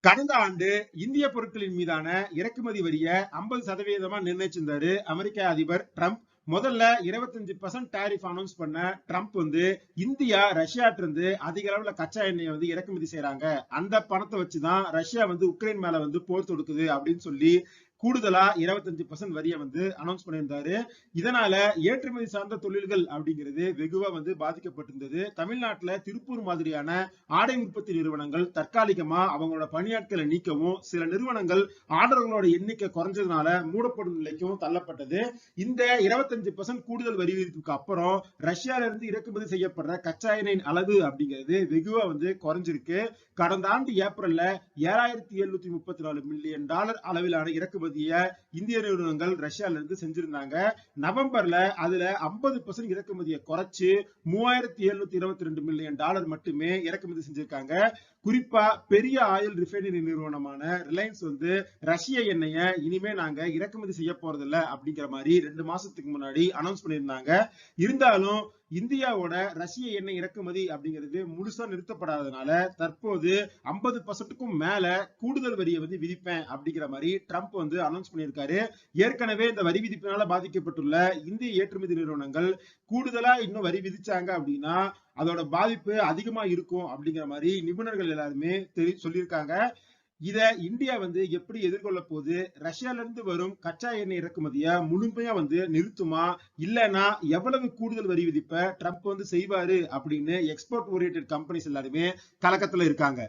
கடந்த ஆண்டு இந்திய பொருட்களின் மீதான இறக்குமதி வரிய 50% நிர்ணயிச்சிருந்தாரு அமெரிக்க அதிபர் ட்ரம்ப். முதல்ல 25% டாரிஃப் அனௌன்ஸ் பண்ண ட்ரம்ப் இந்தியா ரஷ்யாட்ட இருந்து அதிக அளவுல கச்சா எண்ணெயை இறக்குமதி செய்யறாங்க, அந்த பணத்தை வச்சுதான் ரஷ்யா உக்ரைன் மேல போர் தொடுக்குது அப்படின்னு சொல்லி கூடுதலா 25% வரிய அனௌன்ஸ் பண்ணியிருந்தாரு. இதனால ஏற்றுமதி சார்ந்த தொழில்கள் அப்படிங்கிறது வெகுவா பாதிக்கப்பட்டிருந்தது. தமிழ்நாட்டுல திருப்பூர் மாதிரியான ஆடை உற்பத்தி நிறுவனங்கள் தற்காலிகமா அவங்களோட பணியாட்களை நீக்கவும், சில நிறுவனங்கள் ஆர்டர்களோட எண்ணிக்கை குறைஞ்சதுனால மூடப்படும் நிலைக்கும் தள்ளப்பட்டது. இந்த 25% கூடுதல் வரி விதிப்புக்கு அப்புறம் ரஷ்யால இருந்து இறக்குமதி செய்யப்படுற கச்சா எண்ணெயின் அளவு அப்படிங்கிறது வெகுவா குறைஞ்சிருக்கு. கடந்த ஆண்டு ஏப்ரல்ல $7,734 மில்லியன் அளவிலான இறக்குமதிய இந்திய நிறுவனங்கள் ரஷ்யால இருந்து செஞ்சிருந்தாங்க. நவம்பர்ல அதுல 50% இறக்குமதியை குறைச்சு $3,722 மில்லியன் மட்டுமே இறக்குமதி செஞ்சிருக்காங்க. குறிப்பா பெரிய ஆயில் ரிஃபைனரி நிறுவனமான ரிலையன்ஸ் ரஷ்ய எண்ணெயை இனிமே நாங்க இறக்குமதி செய்ய போறதில்ல அப்படிங்கிற மாதிரி 2 மாசத்துக்கு முன்னாடி அனௌன்ஸ் பண்ணியிருந்தாங்க. இருந்தாலும் இந்தியாவோட ரஷ்ய எண்ணெய் இறக்குமதி அப்படிங்கிறது முழுசா நிறுத்தப்படாதனால தற்போது 50%க்கும் மேல கூடுதல் வரியை விதிப்பேன் அப்படிங்கிற மாதிரி ட்ரம்ப் அனௌன்ஸ் பண்ணியிருக்காரு. ஏற்கனவே இந்த வரி விதிப்பினால பாதிக்கப்பட்டுள்ள இந்திய ஏற்றுமதி நிறுவனங்கள் கூடுதலா இன்னும் வரி விதிச்சாங்க அப்படின்னா அதோட பாதிப்பு அதிகமா இருக்கும் அப்படிங்கிற மாதிரி நிபுணர்கள் எல்லாருமே சொல்லியிருக்காங்க. இத இந்தியா எப்படி எதிர்கொள்ள போகுது? ரஷ்யால இருந்து வரும் கச்சா எண்ணெய் இறக்குமதியை முழுமையா நிறுத்துமா, இல்லைன்னா எவ்வளவு கூடுதல் வரி விதிப்ப ட்ரம்ப் செய்வாரு அப்படின்னு எக்ஸ்போர்ட் ஓரியன்டட் கம்பெனிஸ் எல்லாருமே கலக்கத்துல இருக்காங்க.